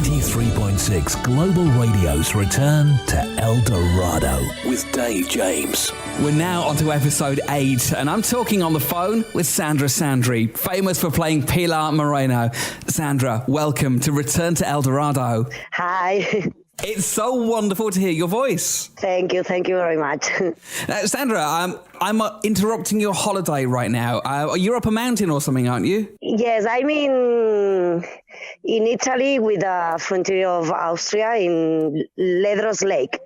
93.6 Global Radio's return to Eldorado with Dave James. We're now on to episode 8, and I'm talking on the phone with Sandra Sandri, famous for playing Pilar Moreno. Sandra, welcome to Return to Eldorado. Hi. It's so wonderful to hear your voice. Thank you very much. Sandra, I'm interrupting your holiday right now. You're up a mountain or something, aren't you? Yes, I'm in Italy with the frontier of Austria in Ledros Lake.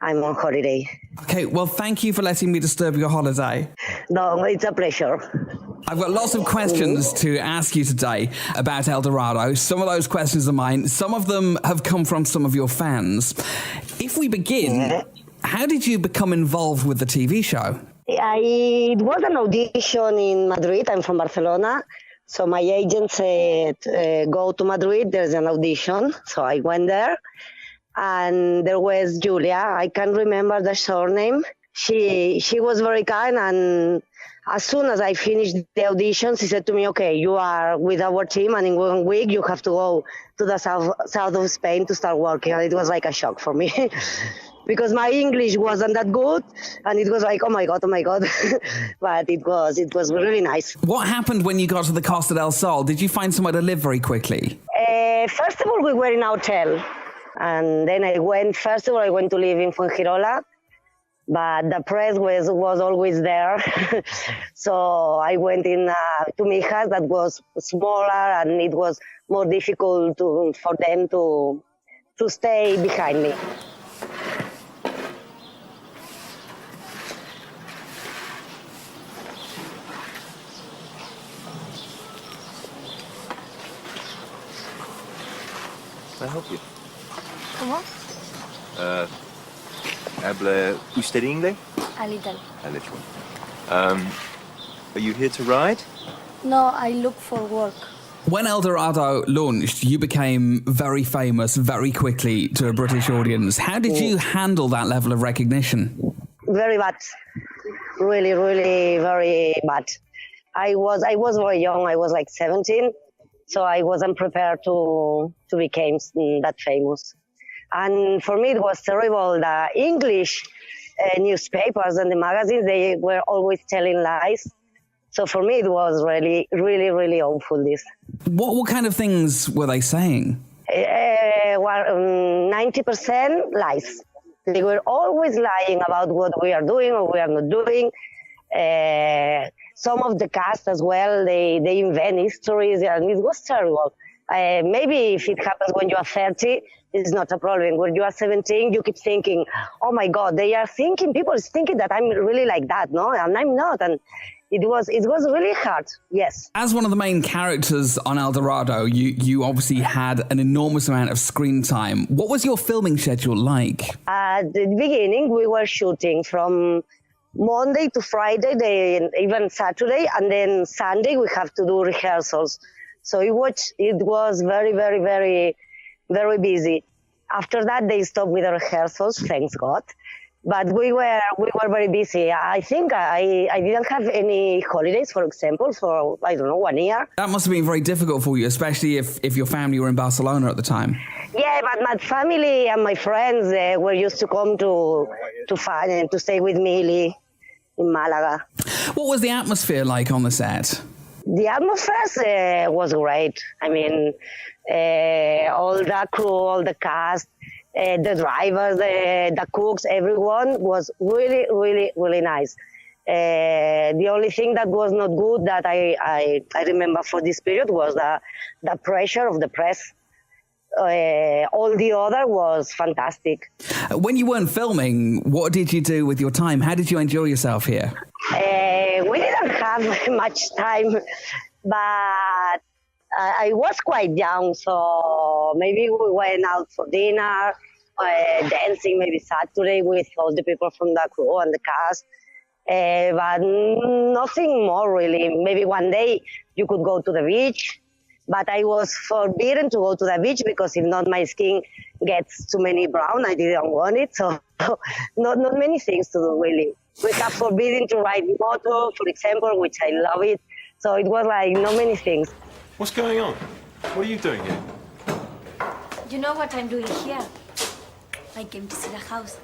I'm on holiday. Okay, well, thank you for letting me disturb your holiday. No, it's a pleasure. I've got lots of questions to ask you today about Eldorado. Some of those questions are mine. Some of them have come from some of your fans. If we begin, how did you become involved with the TV show? It was an audition in Madrid. I'm from Barcelona. So my agent said, go to Madrid, there's an audition. So I went there. And there was Julia. I can't remember the surname. She was very kind, and as soon as I finished the audition, she said to me, okay, you are with our team, and in 1 week you have to go to the south of Spain to start working. And it was like a shock for me because my English wasn't that good, and it was like, oh my God. But it was really nice. What happened when you got to the Costa del Sol? Did you find somewhere to live very quickly? First of all, we were in a hotel. And then I went to live in Fuengirola, but the press was always there. So I went in to Mijas, that was smaller, and it was more difficult for them to stay behind me. Can I help you? ¿Cómo? ¿Habla usted inglés? A little. A little. Are you here to ride? No, I look for work. When Eldorado launched, you became very famous very quickly to a British audience. How did you handle that level of recognition? Very bad. Really, really very bad. I was very young. I was like 17. So I wasn't prepared to become that famous. And for me, it was terrible. The English newspapers and the magazines, they were always telling lies. So for me, it was really, really, really awful, this. What kind of things were they saying? 90% lies. They were always lying about what we are doing or we are not doing. Some of the cast as well, they invent histories, and it was terrible. Maybe if it happens when you are 30, it's not a problem. When you are 17, you keep thinking, oh my God, people is thinking that I'm really like that, no? And I'm not. And it was really hard, yes. As one of the main characters on Eldorado, you obviously had an enormous amount of screen time. What was your filming schedule like? At the beginning, we were shooting from Monday to Friday, even Saturday, and then Sunday we have to do rehearsals. So it was very, very, very, very busy. After that, they stopped with the rehearsals, thanks God. But we were very busy. I think I didn't have any holidays, for example, for, 1 year. That must have been very difficult for you, especially if your family were in Barcelona at the time. Yeah, but my family and my friends were used to come to stay with me in Malaga. What was the atmosphere like on the set? The atmosphere was great. I mean, all the crew, all the cast, the drivers, the cooks, everyone was really, really, really nice. The only thing that was not good that I remember for this period was the pressure of the press. All the other was fantastic. When you weren't filming, what did you do with your time? How did you enjoy yourself here? We didn't have much time, but I was quite young, so maybe we went out for dinner, dancing maybe Saturday with all the people from the crew and the cast, but nothing more really. Maybe one day you could go to the beach, but I was forbidden to go to the beach because if not my skin gets too many brown. I didn't want it, so not many things to do really. We have forbidden to ride motor, for example, which I love it. So it was like not many things. What's going on? What are you doing here? You know what I'm doing here? I came to see the house.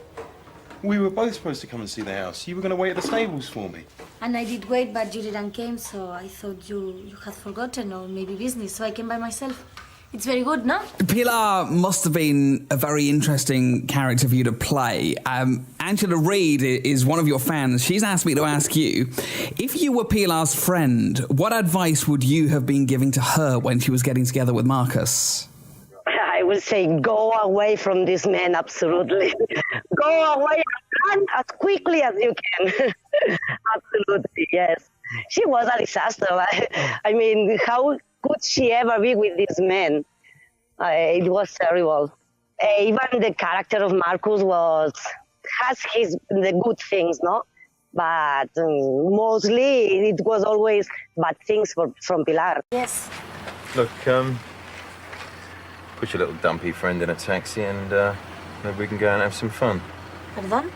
We were both supposed to come and see the house. You were going to wait at the stables for me. And I did wait, but you didn't came, so I thought you had forgotten or maybe business, so I came by myself. It's very good, no? Pilar must have been a very interesting character for you to play. Angela Reid is one of your fans. She's asked me to ask you, if you were Pilar's friend, what advice would you have been giving to her when she was getting together with Marcus? I would say go away from this man, absolutely. Go away as quickly as you can. Absolutely, yes. She was a disaster. I mean, how could she ever be with this man? It was terrible. Even the character of Marcus has the good things, no? But mostly it was always bad things from Pilar. Yes. Look, put your little dumpy friend in a taxi and maybe we can go and have some fun. Pardon?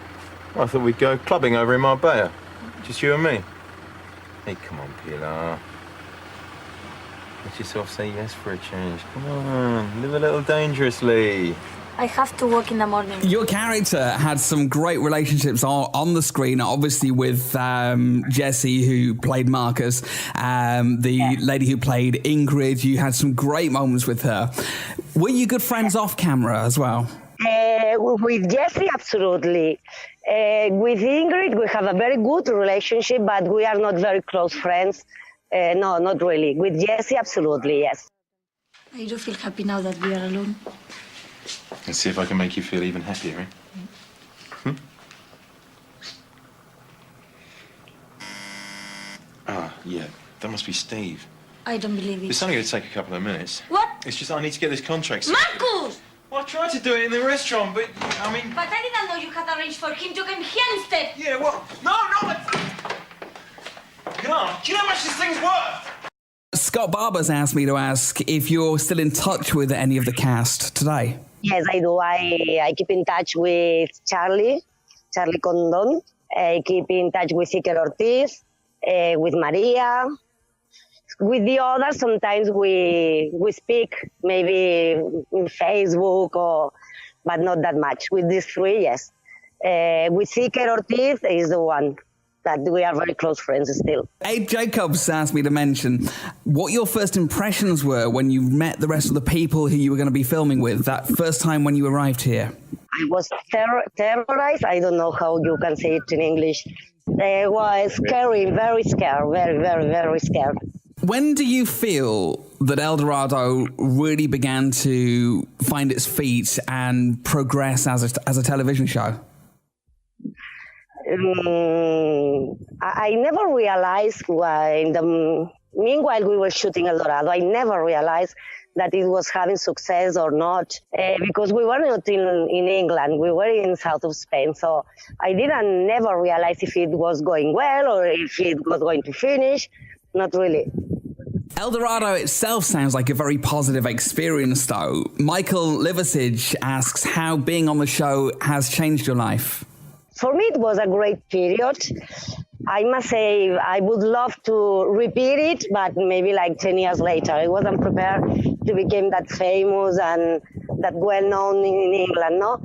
I thought we'd go clubbing over in Marbella. Just you and me. Hey, come on, Pilar. Let yourself say yes for a change. Come on, live a little dangerously. I have to work in the morning. Your character had some great relationships on the screen, obviously with Jessie, who played Marcus, the lady who played Ingrid. You had some great moments with her. Were you good friends off camera as well? With Jessie, absolutely. With Ingrid, we have a very good relationship, but we are not very close friends. No, not really. With Jessie, absolutely, yes. I do feel happy now that we are alone. Let's see if I can make you feel even happier, eh? Ah, yeah. That must be Steve. I don't believe it. It's only going to take a couple of minutes. What? It's just I need to get this contract. Marcus! Well, I tried to do it in the restaurant, but, I mean... But I didn't know you had arranged for him to come here instead. Yeah, well... No! Come, do you know how much this thing's worth? Scott Barber's asked me to ask if you're still in touch with any of the cast today. Yes, I do. I keep in touch with Charlie Condou. I keep in touch with Iker Ortiz, with Maria. With the others, sometimes we speak, maybe in Facebook, but not that much. With these three, yes. With Iker Ortiz is the one that we are very close friends still. Abe Jacobs asked me to mention what your first impressions were when you met the rest of the people who you were going to be filming with, that first time when you arrived here. I was terrorized. I don't know how you can say it in English. I was scary, very scared, very, very, very scared. When do you feel that Eldorado really began to find its feet and progress as a television show? I never realized meanwhile we were shooting Eldorado, I never realized that it was having success or not, because we were not in England, we were in south of Spain, so I never realize if it was going well or if it was going to finish, not really. Eldorado itself sounds like a very positive experience, though. Michael Liversidge asks how being on the show has changed your life. For me, it was a great period. I must say I would love to repeat it, but maybe like 10 years later. I wasn't prepared to become that famous and that well-known in England, no?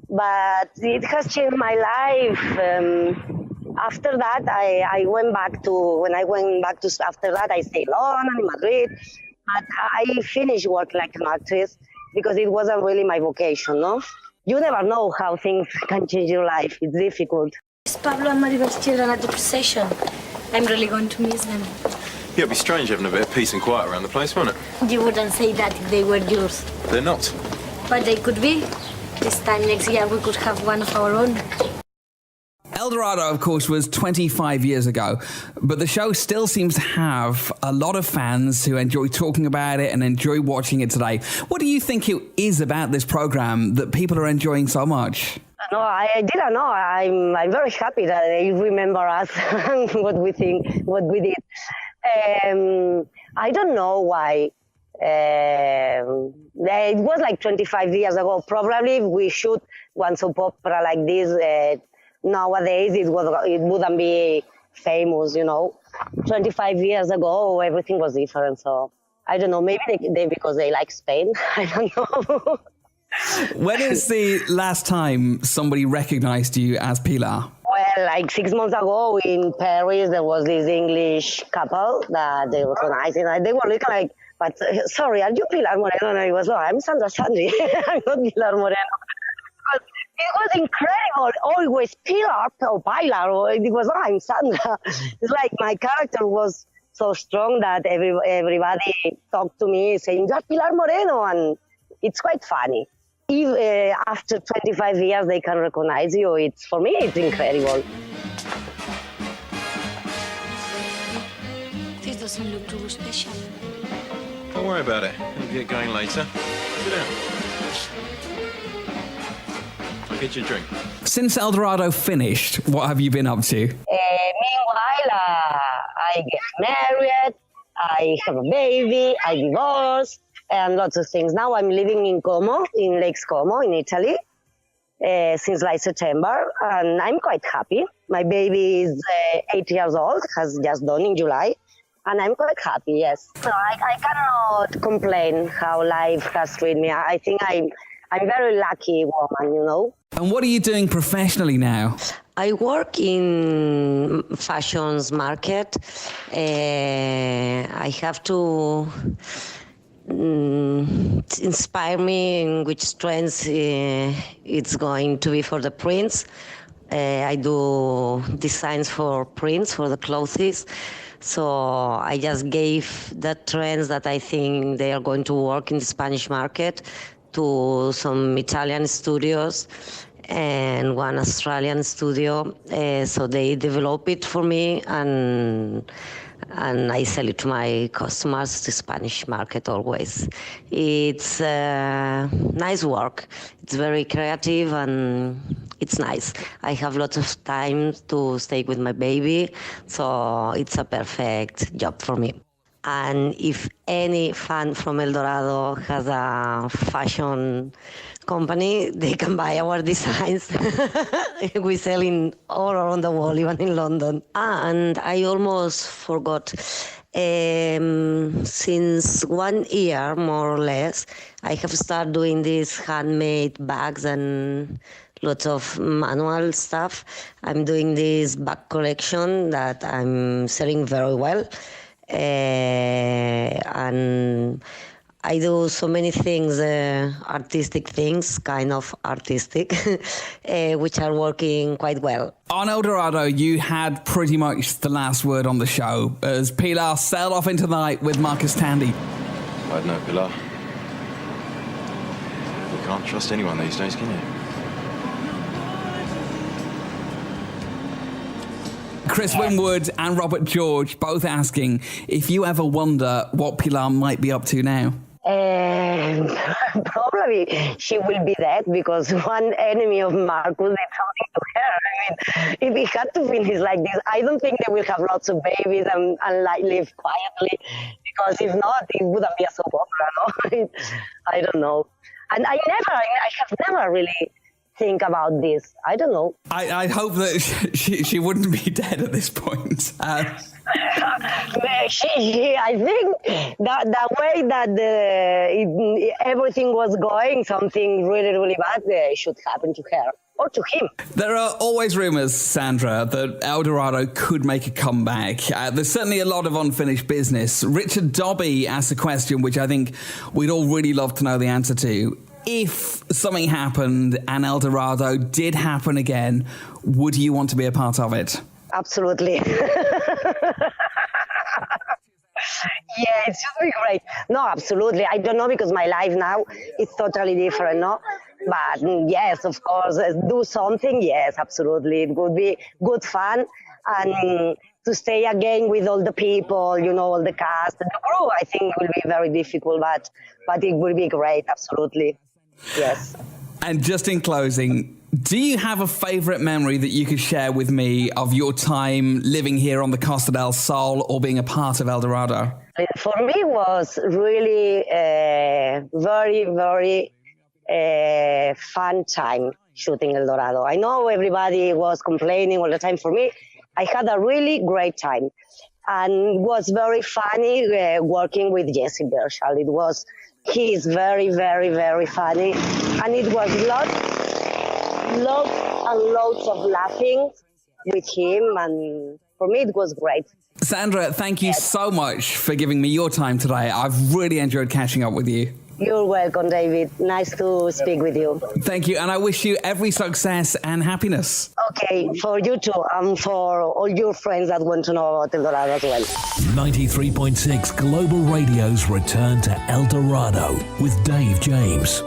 But it has changed my life. After that, I went back to, after that, I stayed in London, in Madrid. But I finished work like an actress because it wasn't really my vocation, no? You never know how things can change your life. It's difficult. It's Pablo and Maribel's children at the procession. I'm really going to miss them. Yeah, it'd be strange having a bit of peace and quiet around the place, wouldn't it? You wouldn't say that if they were yours. They're not. But they could be. This time next year we could have one of our own. Eldorado, of course, was 25 years ago, but the show still seems to have a lot of fans who enjoy talking about it and enjoy watching it today. What do you think it is about this program that people are enjoying so much? No, I didn't know. I'm very happy that they remember us and what we think, what we did. I don't know why. It was like 25 years ago. Probably if we shoot one soap opera like this, nowadays it wouldn't be famous, you know. 25 years ago, everything was different. So I don't know. Maybe they because they like Spain. I don't know. When is the last time somebody recognized you as Pilar? Well, like 6 months ago in Paris, there was this English couple that they recognized, and they were looking like, but sorry, are you Pilar Moreno? And I was, no, I'm Sandra Sandri. I'm not Pilar Moreno. But it was incredible. Always Pilar or Pilar. It was, I'm Sandra. It's like my character was so strong that everybody talked to me saying, you're Pilar Moreno, and it's quite funny. If after 25 years they can recognize you, for me it's incredible. This doesn't look too special. Don't worry about it. We'll get going later. Sit down. I'll get you a drink. Since Eldorado finished, what have you been up to? Meanwhile, I get married, I have a baby, I divorced, and lots of things. Now I'm living in Como, in Lakes Como, in Italy, since like September, and I'm quite happy. My baby is 8 years old, has just done in July, and I'm quite happy, yes. So I cannot complain how life has treated me. I think I'm very lucky woman, you know. And what are you doing professionally now? I work in fashions market. I have to inspire me in which trends it's going to be for the prints. I do designs for prints for the clothes. So I just gave the trends that I think they are going to work in the Spanish market to some Italian studios and one Australian studio. So they develop it for me, and I sell it to my customers, the Spanish market always. It's nice work. It's very creative and it's nice. I have lots of time to stay with my baby, so it's a perfect job for me. And if any fan from Eldorado has a fashion company, they can buy our designs. We sell in all around the world, even in London. And I almost forgot, since 1 year, more or less, I have started doing these handmade bags and lots of manual stuff. I'm doing this bag collection that I'm selling very well. And I do so many things, artistic things, kind of artistic, which are working quite well. On Eldorado, you had pretty much the last word on the show as Pilar sailed off into the night with Marcus Tandy. I don't know, Pilar. You can't trust anyone these days, can you? Chris Winwood and Robert George both asking if you ever wonder what Pilar might be up to now. Probably she will be dead, because one enemy of Marcus did something to her. I mean, if he had to finish like this, I don't think they will have lots of babies and like live quietly, because if not, it wouldn't be a soap opera, no? I don't know. And I have never really think about this. I don't know. I hope that she wouldn't be dead at this point. I think that the way that everything was going, something really, really bad should happen to her or to him. There are always rumours, Sandra, that Eldorado could make a comeback. There's certainly a lot of unfinished business. Richard Dobby asked a question which I think we'd all really love to know the answer to. If something happened and Eldorado did happen again, would you want to be a part of it? Absolutely. Yeah, it should be great. No, absolutely. I don't know, because my life now is totally different, no? But yes, of course, do something. Yes, absolutely. It would be good fun. And to stay again with all the people, you know, all the cast and the crew, I think it will be very difficult, but it will be great. Absolutely. Yes. And just in closing, do you have a favourite memory that you could share with me of your time living here on the Costa del Sol or being a part of Eldorado? For me, it was really very, very fun time shooting Eldorado. I know everybody was complaining all the time. For me, I had a really great time. And it was very funny working with Jessie Birdsall. It was He is very, very, very funny. And it was lots and loads of laughing with him. And for me, it was great. Sandra, thank you so much for giving me your time today. I've really enjoyed catching up with you. You're welcome, David. Nice to speak with you. Thank you, and I wish you every success and happiness. Okay, for you too, and for all your friends that want to know about Eldorado as well. 93.6 Global Radio's return to Eldorado with Dave James.